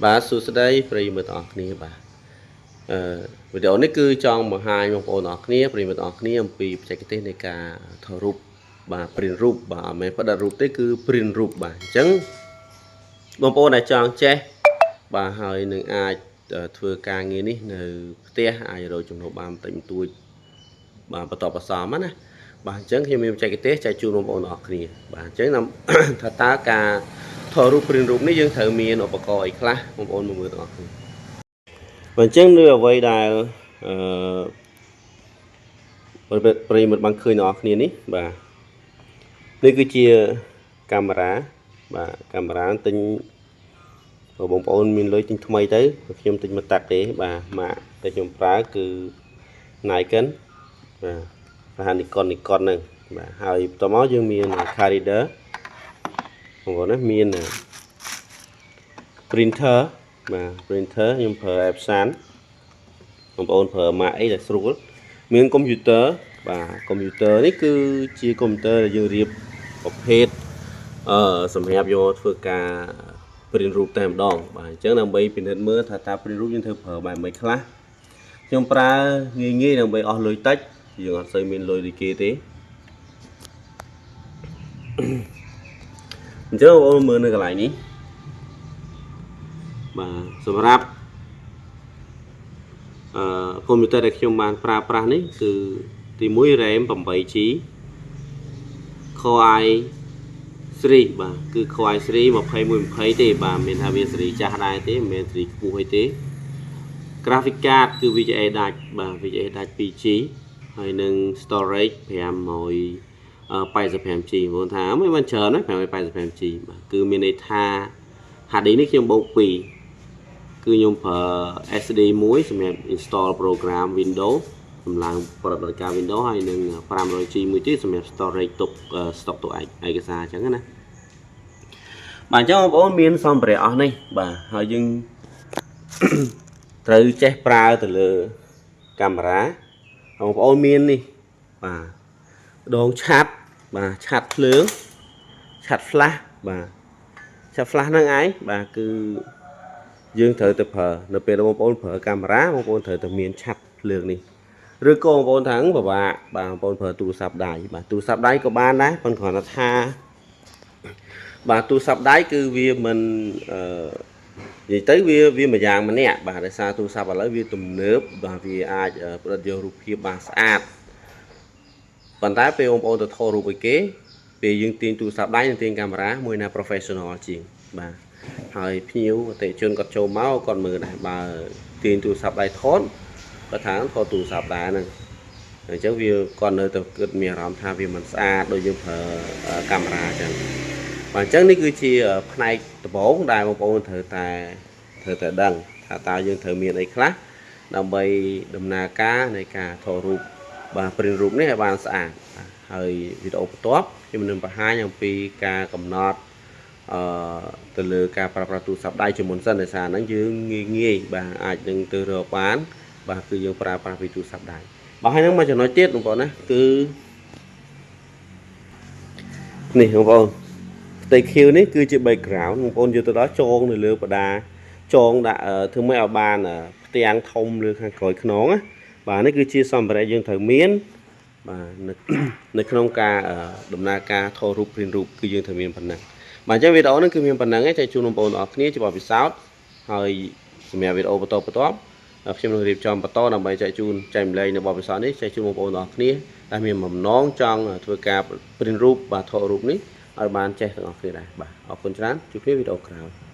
បាទសួស្តីប្រិយមិត្តទាំងអស់គ្នាបាទវីដេអូនេះគឺចង់បង្ហាញបងប្អូនទាំងអស់គ្នាប្រិយមិត្តទាំងអស់គ្នាអំពីបច្ចេកទេសនៃការថតរូបបាទព្រីនរូបបាទមិនមែនផ្ដិតរូបទេគឺព្រីនរូបបាទអញ្ចឹងបងប្អូនដែលចង់ចេះបាទហើយនឹងអាចធ្វើការងារនេះនៅផ្ទះអាចរកចំណូលបានបន្តិចបន្តួចបាទបន្តបន្សំណាបាទអញ្ចឹងខ្ញុំមានបច្ចេកទេសចែកជូនបងប្អូនទាំងអស់គ្នាបាទអញ្ចឹងថាតើការថតរូបព្រីនរូបនេះយើងត្រូវមានឧបករណ៍អីខ្លះបងប្អូនមើលទាំងអស់គ្នាបាទអញ្ចឹងនៅអ្វីដែលប្រិយមិត្តបានឃើញទាំងអស់គ្នានេះបាទនេះគឺជាកាមេរ៉ាបាទកាមេរ៉ាទិញបងប្អូនមានលុយទិញថ្មីទៅខ្ញុំទិញមកតាក់ទេបាទម៉ាកដែលខ្ញុំប្រើគឺ Nikon បាទ Nikon ហ្នឹងបាទហើយបន្តមកយើងមាន card reader បងប្អូនណាមាន printer បាទ printer ខ្ញុំប្រើ Epson បងប្អូនប្រើម៉ាកអីដែលស្រួលមានកុំព្យូទ័របាទកុំព្យូទ័រនេះគឺជាកុំព្យូទ័រដែលយើងរៀបប្រភេទសម្រាប់យកធ្វើការព្រីនរូបតែម្ដងបាទអញ្ចឹងដើម្បីពិនិត្យមើលថាតើព្រីនរូបយើងធ្វើប្រើបែបម៉េចខ្លះខ្ញុំប្រើងាយដើម្បីអស់លុយតិចយើងអត់សូវមានលុយដូចគេទេអញ្ចឹងបងប្អូនមើលនៅកន្លែងនេះបាទសម្រាប់កុំព្យូទ័រដែលខ្ញុំបានប្រើប្រាស់នេះគឺទី1 RAM 8GB Core i3 បាទគឺ Core i3 2120ទេបាទមានថាវាស៊េរីចាស់ដែរទេមិនមែនស៊េរីខ្ពស់អីទេ Graphic card គឺ VGA ដាច់បាទ VGA ដាច់ 2GB ហើយនឹង storage 585GB បងថាមិនបានច្រើនណា 585GB បាទគឺមានន័យថា HD នេះខ្ញុំបូក2គឺខ្ញុំប្រើ SD មួយសម្រាប់ install program Windows សម្រាប់ប្រតិបត្តិការ Windows ហើយនឹង 500GB មួយទៀតសម្រាប់ storage ទុក stock ទុកឯកសារអញ្ចឹងណាបាទអញ្ចឹងបងប្អូនមានសម្ភារៈអស់នេះបាទហើយយើងត្រូវចេះប្រើទៅលើកាមេរ៉ាបងប្អូនមាននេះបាទដងឆាត់បាទឆាត់ភ្លើងឆាត់ flash បាទឆាត់ flash ហ្នឹងឯងបាទគឺយើងត្រូវទៅប្រើនៅពេលបងប្អូនប្រើកាមេរ៉ាបងប្អូនត្រូវតែមានឆាត់ភ្លើងនេះឬក៏បងប្អូនថាពិបាកបាទបងប្អូនប្រើទូរស័ព្ទដៃបាទទូរស័ព្ទដៃក៏បានដែរប៉ុន្តែគ្រាន់តែថាបាទទូរស័ព្ទដៃគឺវាមិននិយាយទៅវាមួយយ៉ាងម្នាក់បាទដោយសារទូរស័ព្ទឥឡូវវាទំនើបបាទវាអាចផ្ដិតយករូបភាពបានស្អាតប៉ុន្តែពេលបងប្អូនទៅថតរូបឲ្យគេពេលយើងទាញទូរស័ព្ទដៃនិងទាញកាមេរ៉ាមួយណា professional ជាងបាទហើយភ្ញៀវអតិថិជនគាត់ចូលមកគាត់មើលដែរបើទាញទូរស័ព្ទដៃថតគាត់ថាថតទូរស័ព្ទដែរហ្នឹងអញ្ចឹងវាគាត់នៅតែគិតមានអារម្មណ៍ថាវាមិនស្អាតដូចយើងប្រើកាមេរ៉ាអញ្ចឹងបាទអញ្ចឹងនេះគឺជាផ្នែកដំបូងដែលបងប្អូនត្រូវតែដឹងថាតើយើងត្រូវមានអីខ្លះដើម្បីដំណើរការនៃការថតរូបបាទព្រីនរូបនេះឲ្យបានស្អាតហើយវីដេអូបន្ទាប់ខ្ញុំនឹងបង្ហាញអំពីការកំណត់ទៅលើការប្រើប្រាស់ទូរស័ព្ទដៃជាមុនសិនដោយសារហ្នឹងយើងងាយបាទអាចនឹងទៅរកបានបាទគឺយើងប្រើប្រាស់ពីទូរស័ព្ទដៃបាទហើយនឹងមួយចំណុចទៀតបងប្អូនណាគឺនេះបងប្អូនផ្ទៃខៀវនេះគឺជា background បងប្អូនយកទៅដល់ចងនៅលើបដាចងដាក់ធ្វើម៉េចឲ្យបានផ្ទាំងធំលើខាងក្រោយខ្នងណាបាទនេះគឺជាសម្ភារៈយើងត្រូវមានបាទនៅក្នុងការដំណើរការថតរូបព្រីនរូបគឺយើងត្រូវមានប៉ុណ្ណឹងបាទអញ្ចឹងវីដេអូនេះគឺមានប៉ុណ្ណឹងឯងចែកជូនបងប្អូនទាំងអស់គ្នាជាបទពិសោធន៍ហើយសម្រាប់វីដេអូបន្តខ្ញុំនឹងរៀបចំបន្តដើម្បីចែកជូនចែកម្លែកនៅបទពិសោធន៍នេះចែកជូនបងប្អូនទាំងអស់គ្នាដែលមានបំណងចង់ធ្វើការព្រីនរូបបាទថតរូបនេះឲ្យបានចេះទាំងអស់គ្នាដែរបាទអរគុណច្រើនជួបគ្នាវីដេអូក្រោយ